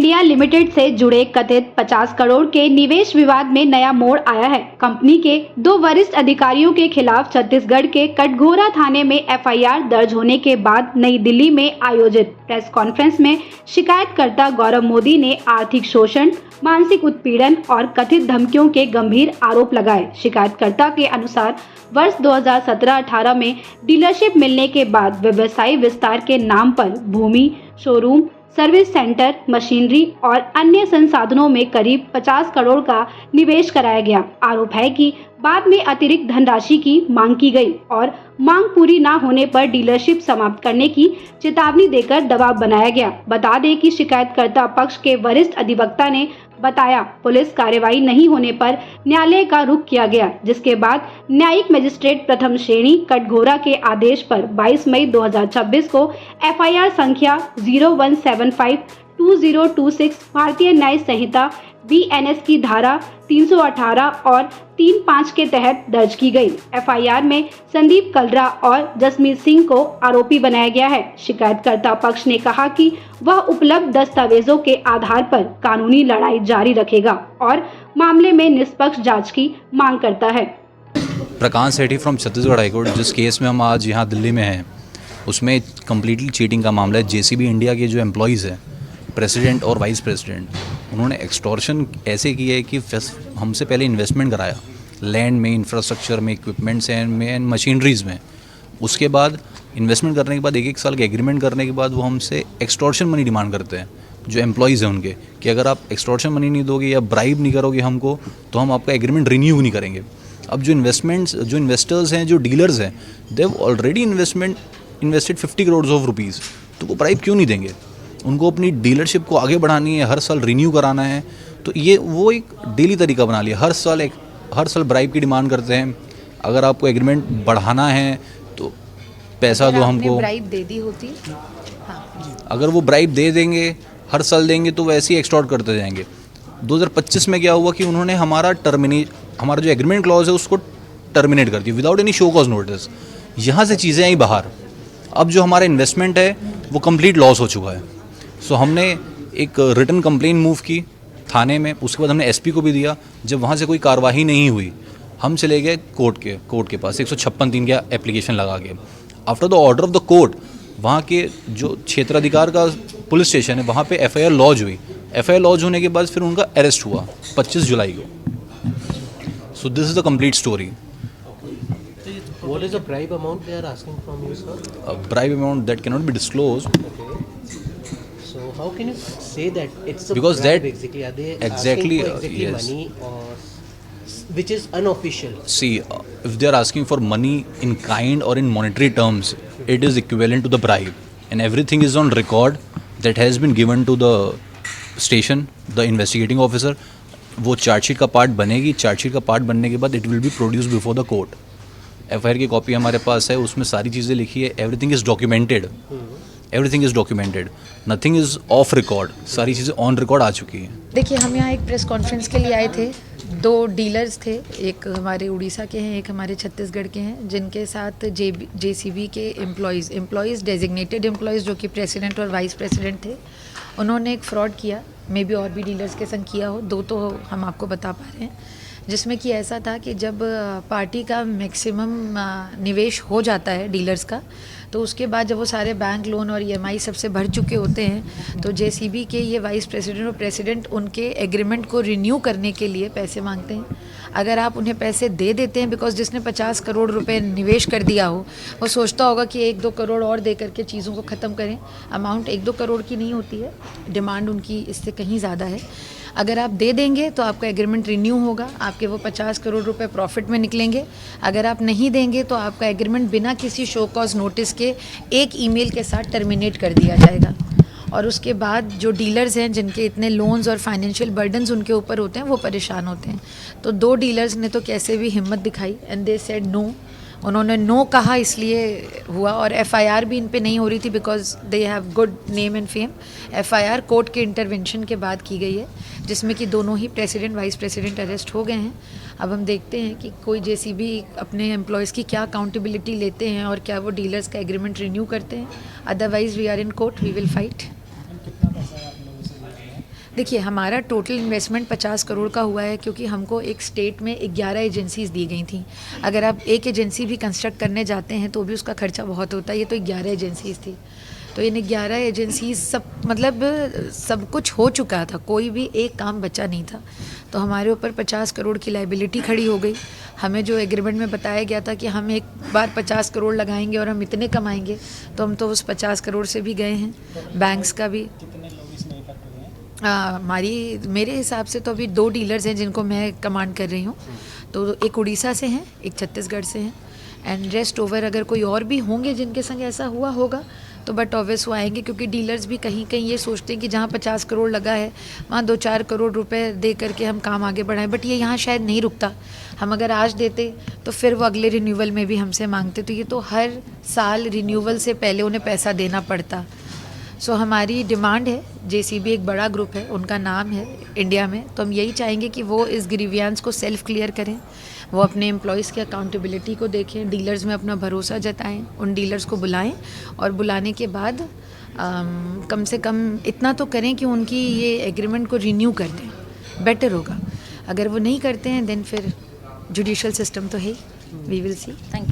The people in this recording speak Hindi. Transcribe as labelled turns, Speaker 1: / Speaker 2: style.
Speaker 1: इंडिया लिमिटेड से जुड़े कथित 50 करोड़ के निवेश विवाद में नया मोड़ आया है। कंपनी के 2 वरिष्ठ अधिकारियों के खिलाफ छत्तीसगढ़ के कटघोरा थाने में एफआईआर दर्ज होने के बाद नई दिल्ली में आयोजित प्रेस कॉन्फ्रेंस में शिकायतकर्ता गौरव मोदी ने आर्थिक शोषण, मानसिक उत्पीड़न और कथित धमकियों के गंभीर आरोप लगाए। शिकायतकर्ता के अनुसार वर्ष 2017-18 में डीलरशिप मिलने के बाद व्यवसायी विस्तार के नाम पर भूमि, शोरूम, सर्विस सेंटर, मशीनरी और अन्य संसाधनों में करीब 50 करोड़ का निवेश कराया गया। आरोप है कि बाद में अतिरिक्त धनराशि की मांग की गई और मांग पूरी न होने पर डीलरशिप समाप्त करने की चेतावनी देकर दबाव बनाया गया। बता दें कि शिकायतकर्ता पक्ष के वरिष्ठ अधिवक्ता ने बताया, पुलिस कार्रवाई नहीं होने पर न्यायालय का रुख किया गया, जिसके बाद न्यायिक मजिस्ट्रेट प्रथम श्रेणी कटघोरा के आदेश पर 22 मई 2026 को एफआईआर संख्या 01752026 भारतीय न्याय संहिता बीएनएस की धारा 318 और 35 के तहत दर्ज की गई। एफआईआर में संदीप कलरा और जसमीत सिंह को आरोपी बनाया गया है। शिकायतकर्ता पक्ष ने कहा कि वह उपलब्ध दस्तावेजों के आधार पर कानूनी लड़ाई जारी रखेगा और मामले में निष्पक्ष जांच की मांग करता है।
Speaker 2: प्रकाश सेठी फ्रॉम छत्तीसगढ़ हाईकोर्ट, जिस केस में हम आज यहाँ दिल्ली में हैं, उसमें कम्प्लीटली चीटिंग का मामला है। जेसीबी इंडिया के जो एम्प्लॉयज़ हैं, प्रेसिडेंट और वाइस प्रेसिडेंट, उन्होंने एक्सटॉर्शन ऐसे की है कि हमसे पहले इन्वेस्टमेंट कराया लैंड में, इंफ्रास्ट्रक्चर में, इक्विपमेंट्स में एंड मशीनरीज़ में। उसके बाद इन्वेस्टमेंट करने के बाद 1-1 साल के एग्रीमेंट करने के बाद वो हमसे एक्सटॉर्शन मनी डिमांड करते हैं, जो एम्प्लॉयज़ हैं उनके, कि अगर आप एक्सटॉर्शन मनी नहीं दोगे या ब्राइब नहीं करोगे हमको, तो हम आपका एग्रीमेंट रिन्यू नहीं करेंगे। अब जो इन्वेस्टर्स हैं, जो डीलर्स हैं, they have already invested 50 crore of rupees, तो वो ब्राइब क्यों नहीं देंगे? उनको अपनी डीलरशिप को आगे बढ़ानी है, हर साल रिन्यू कराना है, तो ये वो एक डेली तरीका बना लिया। हर साल ब्राइब की डिमांड करते हैं। अगर आपको एग्रीमेंट बढ़ाना है तो पैसा दो हमको।
Speaker 3: ब्राइब दे दी होती, हाँ।
Speaker 2: अगर वो ब्राइब दे देंगे, हर साल देंगे, तो वैसे ही एक्सटॉर्ट करते जाएंगे। 2025 में क्या हुआ कि उन्होंने हमारा जो एग्रीमेंट क्लॉज है उसको टर्मिनेट कर दिया without any show cause notice. यहाँ से चीज़ें आई बाहर। अब जो हमारा इन्वेस्टमेंट है वो कंप्लीट लॉस हो चुका है। सो हमने एक रिटन कंप्लेंट मूव की थाने में, उसके बाद हमने एसपी को भी दिया। जब वहाँ से कोई कार्रवाई नहीं हुई, हम चले गए कोर्ट के पास 156(3) का एप्लीकेशन लगा के। After the order of the court, वहाँ के जो क्षेत्राधिकार का पुलिस स्टेशन है, वहाँ पे एफआईआर लॉज हुई। एफआईआर लॉज होने के बाद फिर उनका अरेस्ट हुआ 25 जुलाई को। So this is the complete story.
Speaker 4: What is the bribe amount they are asking from you, sir?
Speaker 2: A bribe amount that cannot be disclosed.
Speaker 4: Okay. So how can you say that it's a
Speaker 2: Because
Speaker 4: bribe
Speaker 2: that
Speaker 4: basically? Are they
Speaker 2: exactly,
Speaker 4: asking for exactly
Speaker 2: yes.
Speaker 4: money or which is unofficial?
Speaker 2: See, if they are asking for money in kind or in monetary terms, it is equivalent to the bribe, and everything is on record that has been given to the station, the investigating officer. वो चार्जशीट का पार्ट बनेगी। चार्जशीट का पार्ट बनने के बाद it will be produce before the court. FIR की कॉपी हमारे पास है, उसमें सारी चीज़ें लिखी है। Everything is documented, nothing is of record, सारी चीज़ें ऑन रिकॉर्ड आ चुकी हैं।
Speaker 3: देखिए, हम यहाँ एक प्रेस कॉन्फ्रेंस के लिए आए थे। 2 डीलर्स थे, एक हमारे उड़ीसा के हैं, एक हमारे छत्तीसगढ़ के हैं, जिनके साथ जेसीबी के एम्प्लॉयज़ डेजिग्नेटेड एम्प्लॉयज़ जो कि प्रेसिडेंट और वाइस प्रेसिडेंट थे, उन्होंने एक फ्रॉड किया। मे बी और भी डीलर्स के संग किया हो, 2 तो हम आपको बता पा रहे हैं, जिसमें कि ऐसा था कि जब पार्टी का मैक्सिमम निवेश हो जाता है डीलर्स का, तो उसके बाद जब वो सारे बैंक लोन और ईएमआई सबसे भर चुके होते हैं, तो जेसीबी के ये वाइस प्रेसिडेंट और प्रेसिडेंट उनके एग्रीमेंट को रिन्यू करने के लिए पैसे मांगते हैं। अगर आप उन्हें पैसे दे देते हैं, बिकॉज जिसने 50 करोड़ रुपए निवेश कर दिया हो, वो सोचता होगा कि 1-2 करोड़ और दे करके चीज़ों को ख़त्म करें। अमाउंट 1-2 करोड़ की नहीं होती है, डिमांड उनकी इससे कहीं ज़्यादा है। अगर आप दे देंगे तो आपका एग्रीमेंट रिन्यू होगा, आपके वो 50 करोड़ रुपए प्रॉफिट में निकलेंगे। अगर आप नहीं देंगे तो आपका एग्रीमेंट बिना किसी शो कॉज नोटिस के एक ईमेल के साथ टर्मिनेट कर दिया जाएगा। और उसके बाद जो डीलर्स हैं, जिनके इतने लोन्स और फाइनेंशियल बर्डन्स उनके ऊपर होते हैं, वो परेशान होते हैं। तो 2 डीलर्स ने तो कैसे भी हिम्मत दिखाई एंड दे सेड नो। उन्होंने नो कहा, इसलिए हुआ। और एफआईआर भी इन पे नहीं हो रही थी because they have good name and fame. FIR court के इंटरवेंशन के बाद की गई है, जिसमें कि दोनों ही प्रेसिडेंट वाइस प्रेसिडेंट अरेस्ट हो गए हैं। अब हम देखते हैं कि कोई जेसीबी अपने एम्प्लॉयज़ की क्या अकाउंटेबिलिटी लेते हैं और क्या वो डीलर्स का एग्रीमेंट रिन्यू करते हैं। Otherwise we are in court, we will fight. देखिए, हमारा टोटल इन्वेस्टमेंट 50 करोड़ का हुआ है, क्योंकि हमको एक स्टेट में 11 एजेंसीज दी गई थी। अगर आप एक एजेंसी भी कंस्ट्रक्ट करने जाते हैं तो भी उसका खर्चा बहुत होता है। ये तो 11 एजेंसीज थी, तो इन 11 एजेंसीज सब कुछ हो चुका था, कोई भी एक काम बचा नहीं था। तो हमारे ऊपर 50 करोड़ की लाइबिलिटी खड़ी हो गई। हमें जो एग्रीमेंट में बताया गया था कि हम एक बार 50 करोड़ लगाएंगे और हम इतने कमाएंगे, तो हम तो उस 50 करोड़ से भी गए हैं। बैंक्स का भी मेरे हिसाब से तो अभी 2 डीलर्स हैं जिनको मैं कमांड कर रही हूँ। तो एक उड़ीसा से हैं, एक छत्तीसगढ़ से हैं, एंड रेस्ट ओवर अगर कोई और भी होंगे जिनके संग ऐसा हुआ होगा तो बट ऑब्वियस वो आएंगे, क्योंकि डीलर्स भी कहीं कहीं ये सोचते हैं कि जहाँ 50 करोड़ लगा है वहाँ 2-4 करोड़ रुपए दे करके हम काम आगे बढ़ाएं। बट ये यहाँ शायद नहीं रुकता। हम अगर आज देते तो फिर वो अगले रिन्यूअल में भी हमसे मांगते, तो ये तो हर साल रिन्यूअल से पहले उन्हें पैसा देना पड़ता। सो हमारी डिमांड है, जेसीबी एक बड़ा ग्रुप है, उनका नाम है इंडिया में, तो हम यही चाहेंगे कि वो इस ग्रीवियंस को सेल्फ क्लियर करें, वो अपने एम्प्लॉयज़ की अकाउंटेबिलिटी को देखें, डीलर्स में अपना भरोसा जताएं, उन डीलर्स को बुलाएं और बुलाने के बाद कम से कम इतना तो करें कि उनकी ये एग्रीमेंट को रिन्यू कर दें, बेटर होगा। अगर वो नहीं करते हैं देन फिर जुडिशियल सिस्टम तो है, we will see. Thank you.